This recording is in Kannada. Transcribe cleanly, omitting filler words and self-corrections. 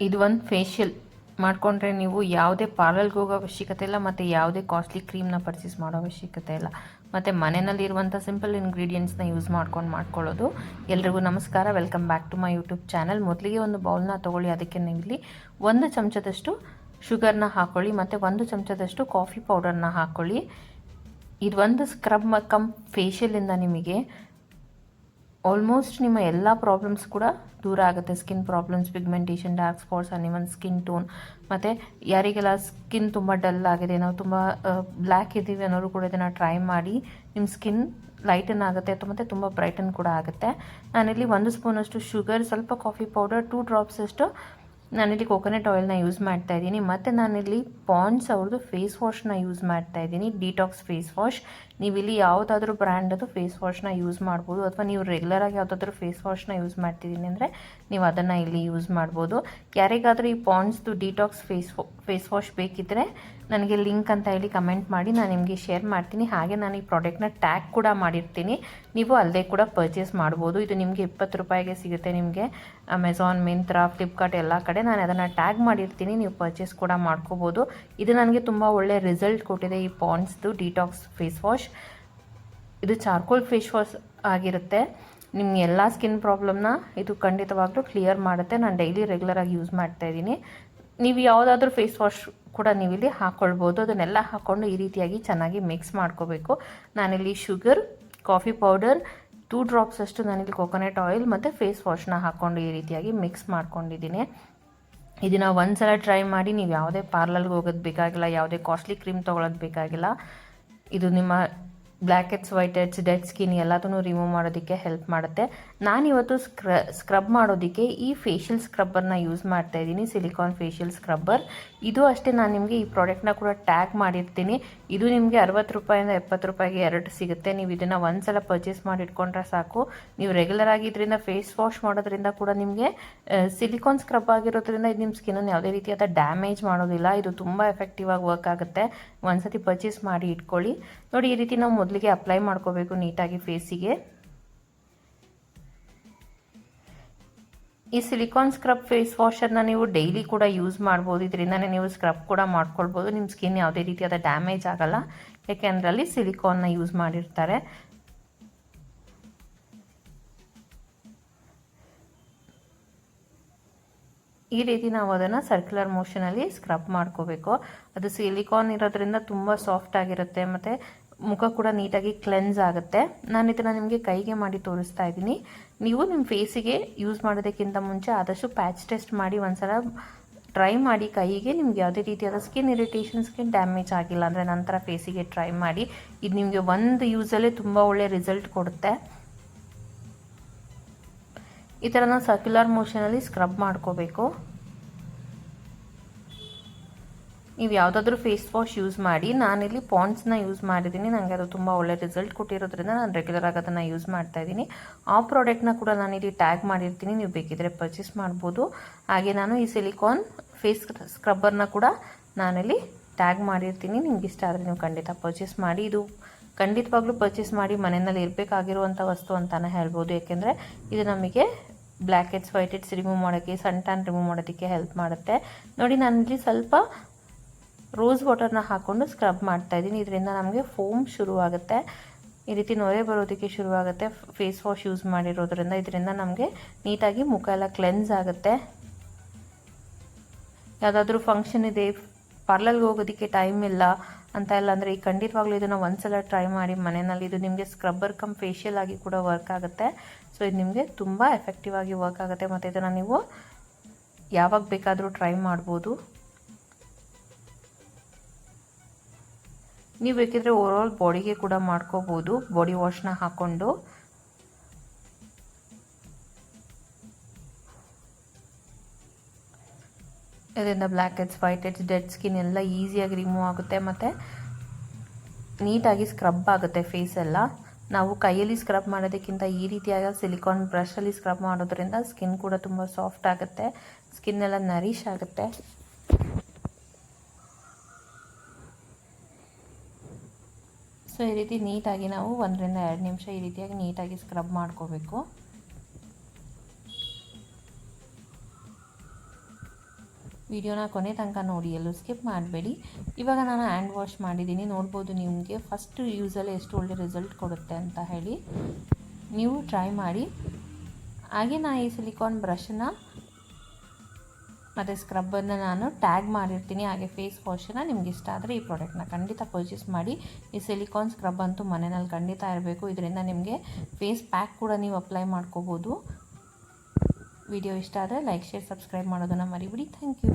ಇದು ಒಂದು ಫೇಶಿಯಲ್ ಮಾಡಿಕೊಂಡ್ರೆ ನೀವು ಯಾವುದೇ ಪಾರ್ಲರ್ಗೆ ಹೋಗೋ ಅವಶ್ಯಕತೆ ಇಲ್ಲ ಮತ್ತು ಯಾವುದೇ ಕಾಸ್ಟ್ಲಿ ಕ್ರೀಮ್ನ ಪರ್ಚೇಸ್ ಮಾಡೋ ಅವಶ್ಯಕತೆ ಇಲ್ಲ. ಮತ್ತು ಮನೆಯಲ್ಲಿರುವಂಥ ಸಿಂಪಲ್ ಇಂಗ್ರೀಡಿಯೆಂಟ್ಸ್ನ ಯೂಸ್ ಮಾಡ್ಕೊಳ್ಳೋದು. ಎಲ್ರಿಗೂ ನಮಸ್ಕಾರ, welcome back to my YouTube channel. ಮೊದಲಿಗೆ ಒಂದು ಬೌಲ್ನ ತೊಗೊಳ್ಳಿ. ಅದಕ್ಕೆ ನೀವಿಲ್ಲಿ 1 ಚಮಚದಷ್ಟು ಶುಗರ್ನ ಹಾಕ್ಕೊಳ್ಳಿ ಮತ್ತು 1 ಚಮಚದಷ್ಟು ಕಾಫಿ ಪೌಡರ್ನ ಹಾಕ್ಕೊಳ್ಳಿ. ಇದು ಒಂದು ಸ್ಕ್ರಬ್ ಕಮ್ ಫೇಶಿಯಲಿಂದ ನಿಮಗೆ ಆಲ್ಮೋಸ್ಟ್ ನಿಮ್ಮ ಎಲ್ಲ ಪ್ರಾಬ್ಲಮ್ಸ್ ಕೂಡ ದೂರ ಆಗುತ್ತೆ. Skin problems, pigmentation, dark spots, uneven skin tone, ಮತ್ತು ಯಾರಿಗೆಲ್ಲ ಸ್ಕಿನ್ ತುಂಬ ಡಲ್ ಆಗಿದೆ, ನಾವು ತುಂಬ ಬ್ಲ್ಯಾಕ್ ಇದ್ದೀವಿ ಅನ್ನೋರು ಕೂಡ ಇದನ್ನು ಟ್ರೈ ಮಾಡಿ. ನಿಮ್ಮ ಸ್ಕಿನ್ ಲೈಟನ್ ಆಗುತ್ತೆ ಮತ್ತು ತುಂಬ ಬ್ರೈಟನ್ ಕೂಡ ಆಗುತ್ತೆ. ನಾನಿಲ್ಲಿ 1 ಸ್ಪೂನಷ್ಟು ಶುಗರ್, ಸ್ವಲ್ಪ ಕಾಫಿ ಪೌಡರ್, 2 ಡ್ರಾಪ್ಸ್ ಅಷ್ಟು ನಾನಿಲ್ಲಿ ಕೋಕೋನಟ್ ಆಯಿಲ್ನ ಯೂಸ್ ಮಾಡ್ತಾ ಇದ್ದೀನಿ. ಮತ್ತು ನಾನಿಲ್ಲಿ ಪಾಂಡ್ಸ್ ಅವ್ರದ್ದು ಫೇಸ್ ವಾಶ್ನ ಯೂಸ್ ಮಾಡ್ತಾ ಇದ್ದೀನಿ, ಡಿಟಾಕ್ಸ್ ಫೇಸ್ ವಾಶ್. ನೀವಿಲ್ಲಿ ಯಾವುದಾದ್ರೂ ಬ್ರ್ಯಾಂಡದು ಫೇಸ್ ವಾಶ್ನ ಯೂಸ್ ಮಾಡ್ಬೋದು, ಅಥವಾ ನೀವು ರೆಗ್ಯುಲರಾಗಿ ಯಾವುದಾದ್ರೂ ಫೇಸ್ ವಾಶ್ನ ಯೂಸ್ ಮಾಡ್ತಿದ್ದೀನಿ ಅಂದರೆ ನೀವು ಅದನ್ನು ಇಲ್ಲಿ ಯೂಸ್ ಮಾಡ್ಬೋದು. ಯಾರಿಗಾದರೂ ಈ ಪಾಂಡ್ಸ್ದು ಡಿಟಾಕ್ಸ್ ಫೇಸ್ ವಾಶ್ ಬೇಕಿದ್ದರೆ ನನಗೆ ಲಿಂಕ್ ಅಂತ ಹೇಳಿ ಕಮೆಂಟ್ ಮಾಡಿ, ನಾನು ನಿಮಗೆ ಶೇರ್ ಮಾಡ್ತೀನಿ. ಹಾಗೆ ನಾನು ಈ ಪ್ರಾಡಕ್ಟ್ನ ಟ್ಯಾಗ್ ಕೂಡ ಮಾಡಿರ್ತೀನಿ, ನೀವು ಅಲ್ಲದೆ ಕೂಡ ಪರ್ಚೇಸ್ ಮಾಡ್ಬೋದು. ಇದು ನಿಮಗೆ 20 ರೂಪಾಯಿಗೆ ಸಿಗುತ್ತೆ. ನಿಮಗೆ ಅಮೆಝಾನ್, ಮಿಂತ್ರಾ, ಫ್ಲಿಪ್ಕಾರ್ಟ್ ಎಲ್ಲ ಕಡೆ ನಾನು ಅದನ್ನು ಟ್ಯಾಗ್ ಮಾಡಿರ್ತೀನಿ, ನೀವು ಪರ್ಚೇಸ್ ಕೂಡ ಮಾಡ್ಕೋಬೋದು. ಇದು ನನಗೆ ತುಂಬ ಒಳ್ಳೆ ರಿಸಲ್ಟ್ ಕೊಟ್ಟಿದೆ, ಈ ಪಾಂಡ್ಸ್ದು ಡಿಟಾಕ್ಸ್ ಫೇಸ್ ವಾಶ್. ಇದು ಚಾರ್ಕೋಲ್ ಫೇಸ್ ವಾಶ್ ಆಗಿರುತ್ತೆ. ನಿಮ್ಮ ಎಲ್ಲ ಸ್ಕಿನ್ ಪ್ರಾಬ್ಲಮ್ನ ಇದು ಖಂಡಿತವಾಗ್ಲೂ ಕ್ಲಿಯರ್ ಮಾಡುತ್ತೆ. ನಾನು ಡೈಲಿ ರೆಗ್ಯುಲರಾಗಿ ಯೂಸ್ ಮಾಡ್ತಾ ಇದ್ದೀನಿ. ನೀವು ಯಾವುದಾದ್ರೂ ಫೇಸ್ ವಾಶ್ ಕೂಡ ನೀವಿಲ್ಲಿ ಹಾಕ್ಕೊಳ್ಬೋದು. ಅದನ್ನೆಲ್ಲ ಹಾಕ್ಕೊಂಡು ಈ ರೀತಿಯಾಗಿ ಚೆನ್ನಾಗಿ ಮಿಕ್ಸ್ ಮಾಡ್ಕೋಬೇಕು. ನಾನಿಲ್ಲಿ ಶುಗರ್, ಕಾಫಿ ಪೌಡರ್, 2 ಡ್ರಾಪ್ಸ್ ಅಷ್ಟು ನಾನಿಲ್ಲಿ ಕೋಕೋನಟ್ ಆಯಿಲ್ ಮತ್ತು ಫೇಸ್ ವಾಶ್ನ ಹಾಕ್ಕೊಂಡು ಈ ರೀತಿಯಾಗಿ ಮಿಕ್ಸ್ ಮಾಡ್ಕೊಂಡಿದ್ದೀನಿ. ಇದನ್ನು ಒಂದು ಸಲ ಟ್ರೈ ಮಾಡಿ. ನೀವು ಯಾವುದೇ ಪಾರ್ಲರ್ಗೆ ಹೋಗೋದು ಬೇಕಾಗಿಲ್ಲ, ಯಾವುದೇ ಕಾಸ್ಟ್ಲಿ ಕ್ರೀಮ್ ತೊಗೊಳೋದು ಬೇಕಾಗಿಲ್ಲ. ಇದು ನಿಮ್ಮ black heads, white heads, dead skin ಎಲ್ಲದನ್ನು ರಿಮೂವ್ ಮಾಡೋದಕ್ಕೆ ಹೆಲ್ಪ್ ಮಾಡುತ್ತೆ. ನಾನಿವತ್ತು ಸ್ಕ್ರಬ್ ಮಾಡೋದಕ್ಕೆ ಈ ಫೇಶಿಯಲ್ ಸ್ಕ್ರಬ್ಬರ್ನ ಯೂಸ್ ಮಾಡ್ತಾ ಇದ್ದೀನಿ, ಸಿಲಿಕಾನ್ ಫೇಶಿಯಲ್ ಸ್ಕ್ರಬ್ಬರ್. ಇದು ಅಷ್ಟೇ, ನಾನು ನಿಮಗೆ ಈ ಪ್ರಾಡಕ್ಟ್ನ ಕೂಡ ಟ್ಯಾಗ್ ಮಾಡಿರ್ತೀನಿ. ಇದು ನಿಮಗೆ 60 ರೂಪಾಯಿಂದ 70 ರೂಪಾಯಿಗೆ 2 ಸಿಗುತ್ತೆ. ನೀವು ಇದನ್ನು ಒಂದು ಸಲ ಪರ್ಚೇಸ್ ಮಾಡಿ ಇಟ್ಕೊಂಡ್ರೆ ಸಾಕು. ನೀವು ರೆಗ್ಯುಲರ್ ಆಗಿ ಇದರಿಂದ ಫೇಸ್ ವಾಶ್ ಮಾಡೋದ್ರಿಂದ ಕೂಡ ನಿಮಗೆ ಸಿಲಿಕಾನ್ ಸ್ಕ್ರಬ್ ಆಗಿರೋದ್ರಿಂದ ಇದು ನಿಮ್ಮ ಸ್ಕಿನ್ನನ್ನು ಯಾವುದೇ ರೀತಿಯಾದ ಡ್ಯಾಮೇಜ್ ಮಾಡೋದಿಲ್ಲ. ಇದು ತುಂಬ ಎಫೆಕ್ಟಿವ್ ಆಗಿ ವರ್ಕ್ ಆಗುತ್ತೆ. ಒಂದ್ಸತಿ ಪರ್ಚೇಸ್ ಮಾಡಿ ಇಟ್ಕೊಳ್ಳಿ. ನೋಡಿ, ಈ ರೀತಿ ನಾವು ಮೊದಲಿಗೆ ಅಪ್ಲೈ ಮಾಡ್ಕೋಬೇಕು ನೀಟಾಗಿ ಫೇಸಿಗೆ. ಈ ಸಿಲಿಕಾನ್ ಸ್ಕ್ರಬ್ ಫೇಸ್ ವಾಷರ್ನ ನೀವು ಡೈಲಿ ಕೂಡ ಯೂಸ್ ಮಾಡ್ಬೋದು. ಇದರಿಂದನೇ ನೀವು ಸ್ಕ್ರಬ್ ಕೂಡ ಮಾಡ್ಕೊಳ್ಬೋದು. ನಿಮ್ಮ ಸ್ಕಿನ್ ಯಾವುದೇ ರೀತಿಯಾದ ಡ್ಯಾಮೇಜ್ ಆಗಲ್ಲ, ಯಾಕೆಂದ್ರೆ ಅಲ್ಲಿ ಸಿಲಿಕಾನ್ನ ಯೂಸ್ ಮಾಡಿರ್ತಾರೆ. ಈ ರೀತಿ ನಾವು ಅದನ್ನು ಸರ್ಕ್ಯುಲರ್ ಮೋಷನಲ್ಲಿ ಸ್ಕ್ರಬ್ ಮಾಡ್ಕೋಬೇಕು. ಅದು ಸಿಲಿಕಾನ್ ಇರೋದ್ರಿಂದ ತುಂಬ ಸಾಫ್ಟ್ ಆಗಿರುತ್ತೆ ಮತ್ತು ಮುಖ ಕೂಡ ನೀಟಾಗಿ ಕ್ಲೆನ್ಸ್ ಆಗುತ್ತೆ. ನಾನು ಇದನ್ನು ನಿಮಗೆ ಕೈಗೆ ಮಾಡಿ ತೋರಿಸ್ತಾ ಇದ್ದೀನಿ. ನೀವು ನಿಮ್ಮ ಫೇಸಿಗೆ ಯೂಸ್ ಮಾಡೋದಕ್ಕಿಂತ ಮುಂಚೆ ಆದಷ್ಟು ಪ್ಯಾಚ್ ಟೆಸ್ಟ್ ಮಾಡಿ ಒಂದ್ಸಲ ಟ್ರೈ ಮಾಡಿ ಕೈಗೆ. ನಿಮ್ಗೆ ಯಾವುದೇ ರೀತಿಯಾದ ಸ್ಕಿನ್ ಇರಿಟೇಷನ್, ಸ್ಕಿನ್ ಡ್ಯಾಮೇಜ್ ಆಗಿಲ್ಲ ಅಂದರೆ ನಂತರ ಫೇಸಿಗೆ ಟ್ರೈ ಮಾಡಿ. ಇದು ನಿಮಗೆ ಒಂದು ಯೂಸಲ್ಲೇ ತುಂಬ ಒಳ್ಳೆ ರಿಸಲ್ಟ್ ಕೊಡುತ್ತೆ. ಈ ಥರ ನಾವು ಸರ್ಕ್ಯುಲರ್ ಮೋಷನಲ್ಲಿ ಸ್ಕ್ರಬ್ ಮಾಡ್ಕೋಬೇಕು. ನೀವು ಯಾವುದಾದ್ರೂ ಫೇಸ್ ವಾಶ್ ಯೂಸ್ ಮಾಡಿ. ನಾನಿಲ್ಲಿ ಪಾಂಡ್ಸ್ನ ಯೂಸ್ ಮಾಡಿದ್ದೀನಿ, ನನಗೆ ಅದು ತುಂಬ ಒಳ್ಳೆ ರಿಸಲ್ಟ್ ಕೊಟ್ಟಿರೋದ್ರಿಂದ ನಾನು ರೆಗ್ಯುಲರ್ ಆಗಿ ಅದನ್ನು ಯೂಸ್ ಮಾಡ್ತಾ ಇದ್ದೀನಿ. ಆ ಪ್ರಾಡಕ್ಟ್ನ ಕೂಡ ನಾನಿಲ್ಲಿ ಟ್ಯಾಗ್ ಮಾಡಿರ್ತೀನಿ, ನೀವು ಬೇಕಿದ್ರೆ ಪರ್ಚೇಸ್ ಮಾಡ್ಬೋದು. ಹಾಗೆ ನಾನು ಈ ಸಿಲಿಕಾನ್ ಫೇಸ್ ಸ್ಕ್ರಬ್ಬರ್ನ ಕೂಡ ನಾನಿಲ್ಲಿ ಟ್ಯಾಗ್ ಮಾಡಿರ್ತೀನಿ. ನಿಮ್ಗೆ ಇಷ್ಟ ಆದರೆ ನೀವು ಖಂಡಿತ ಪರ್ಚೇಸ್ ಮಾಡಿ. ಇದು ಖಂಡಿತವಾಗ್ಲೂ ಪರ್ಚೇಸ್ ಮಾಡಿ, ಮನೆಯಲ್ಲಿ ಇರಬೇಕಾಗಿರುವಂಥ ವಸ್ತು ಅಂತಲೇ ಹೇಳ್ಬೋದು. ಯಾಕೆಂದರೆ ಇದು ನಮಗೆ black heads, white heads remove ಮಾಡೋಕ್ಕೆ, ಸನ್ ಟ್ಯಾನ್ ರಿಮೂವ್ ಮಾಡೋದಕ್ಕೆ ಹೆಲ್ಪ್ ಮಾಡುತ್ತೆ. ನೋಡಿ, ನಾನಿಲ್ಲಿ ಸ್ವಲ್ಪ ರೋಸ್ ವಾಟರ್ನ ಹಾಕ್ಕೊಂಡು ಸ್ಕ್ರಬ್ ಮಾಡ್ತಾ ಇದ್ದೀನಿ. ಇದರಿಂದ ನಮಗೆ ಫೋಮ್ ಶುರುವಾಗುತ್ತೆ, ಈ ರೀತಿ ನೊರೆ ಬರೋದಕ್ಕೆ ಶುರುವಾಗುತ್ತೆ ಫೇಸ್ ವಾಶ್ ಯೂಸ್ ಮಾಡಿರೋದ್ರಿಂದ. ಇದರಿಂದ ನಮಗೆ ನೀಟಾಗಿ ಮುಖ ಎಲ್ಲ ಕ್ಲೆನ್ಸ್ ಆಗುತ್ತೆ. ಯಾವುದಾದ್ರೂ ಫಂಕ್ಷನ್ ಇದೆ, ಪಾರ್ಲರ್ಗೆ ಹೋಗೋದಕ್ಕೆ ಟೈಮ್ ಇಲ್ಲ ಅಂತ ಇಲ್ಲ ಅಂದರೆ ಈ ಖಂಡಿತವಾಗ್ಲೂ ಇದನ್ನು ಒಂದ್ಸಲ ಟ್ರೈ ಮಾಡಿ ಮನೆಯಲ್ಲಿ. ಇದು ನಿಮಗೆ ಸ್ಕ್ರಬ್ಬರ್ ಕಮ್ ಫೇಶಿಯಲ್ ಆಗಿ ಕೂಡ ವರ್ಕ್ ಆಗುತ್ತೆ. ಸೊ ಇದು ನಿಮಗೆ ತುಂಬ ಎಫೆಕ್ಟಿವ್ ಆಗಿ ವರ್ಕ್ ಆಗುತ್ತೆ ಮತ್ತು ಇದನ್ನು ನೀವು ಯಾವಾಗ ಬೇಕಾದರೂ ಟ್ರೈ ಮಾಡ್ಬೋದು. ನೀವು ಬೇಕಿದ್ರೆ ಓವರಾಲ್ ಬಾಡಿಗೆ ಕೂಡ ಮಾಡ್ಕೋಬೋದು, ಬಾಡಿ ವಾಶ್ನ ಹಾಕ್ಕೊಂಡು. ಇದರಿಂದ black heads, white heads, dead skin ಎಲ್ಲ ಈಸಿಯಾಗಿ ರಿಮೂವ್ ಆಗುತ್ತೆ ಮತ್ತು ನೀಟಾಗಿ ಸ್ಕ್ರಬ್ ಆಗುತ್ತೆ ಫೇಸ್ ಎಲ್ಲ. ನಾವು ಕೈಯಲ್ಲಿ ಸ್ಕ್ರಬ್ ಮಾಡೋದಕ್ಕಿಂತ ಈ ರೀತಿಯಾದ ಸಿಲಿಕಾನ್ ಬ್ರಷಲ್ಲಿ ಸ್ಕ್ರಬ್ ಮಾಡೋದ್ರಿಂದ ಸ್ಕಿನ್ ಕೂಡ ತುಂಬ ಸಾಫ್ಟ್ ಆಗುತ್ತೆ, ಸ್ಕಿನ್ ಎಲ್ಲ ನರಿಶ್ ಆಗುತ್ತೆ. ಸೊ ಈ ರೀತಿ ನೀಟಾಗಿ ನಾವು 1 ರಿಂದ 2 ನಿಮಿಷ ಈ ರೀತಿಯಾಗಿ ನೀಟಾಗಿ ಸ್ಕ್ರಬ್ ಮಾಡ್ಕೋಬೇಕು. ವಿಡಿಯೋನ ಕೊನೆ ತನಕ ನೋಡಿ, ಎಲ್ಲೂ ಸ್ಕಿಪ್ ಮಾಡಬೇಡಿ. ಇವಾಗ ನಾನು ಹ್ಯಾಂಡ್ ವಾಶ್ ಮಾಡಿದ್ದೀನಿ, ನೋಡ್ಬೋದು ನಿಮಗೆ ಫಸ್ಟ್ ಯೂಸಲ್ಲಿ ಎಷ್ಟು ಒಳ್ಳೆ ರಿಸಲ್ಟ್ ಕೊಡುತ್ತೆ ಅಂತ ಹೇಳಿ. ನೀವು ಟ್ರೈ ಮಾಡಿ. ಹಾಗೆ ನಾನು ಈ ಸಿಲಿಕಾನ್ ಬ್ರಷನ್ನ ಮತ್ತು ಸ್ಕ್ರಬ್ಬನ್ನು ನಾನು ಟ್ಯಾಗ್ ಮಾಡಿರ್ತೀನಿ. ಹಾಗೆ ಫೇಸ್ ವಾಶನ್ನು ನಿಮ್ಗೆ ಇಷ್ಟ ಆದರೆ ಈ ಪ್ರಾಡಕ್ಟ್ನ ಖಂಡಿತ ಪರ್ಚೇಸ್ ಮಾಡಿ. ಈ ಸಿಲಿಕಾನ್ ಸ್ಕ್ರಬ್ ಅಂತೂ ಮನೆಯಲ್ಲಿ ಖಂಡಿತ ಇರಬೇಕು. ಇದರಿಂದ ನಿಮಗೆ ಫೇಸ್ ಪ್ಯಾಕ್ ಕೂಡ ನೀವು ಅಪ್ಲೈ ಮಾಡ್ಕೋಬೋದು. ವಿಡಿಯೋ ಇಷ್ಟ ಆದರೆ ಲೈಕ್, ಶೇರ್, ಸಬ್ಸ್ಕ್ರೈಬ್ ಮಾಡೋದನ್ನು ಮರಿಬಿಡಿ. Thank you.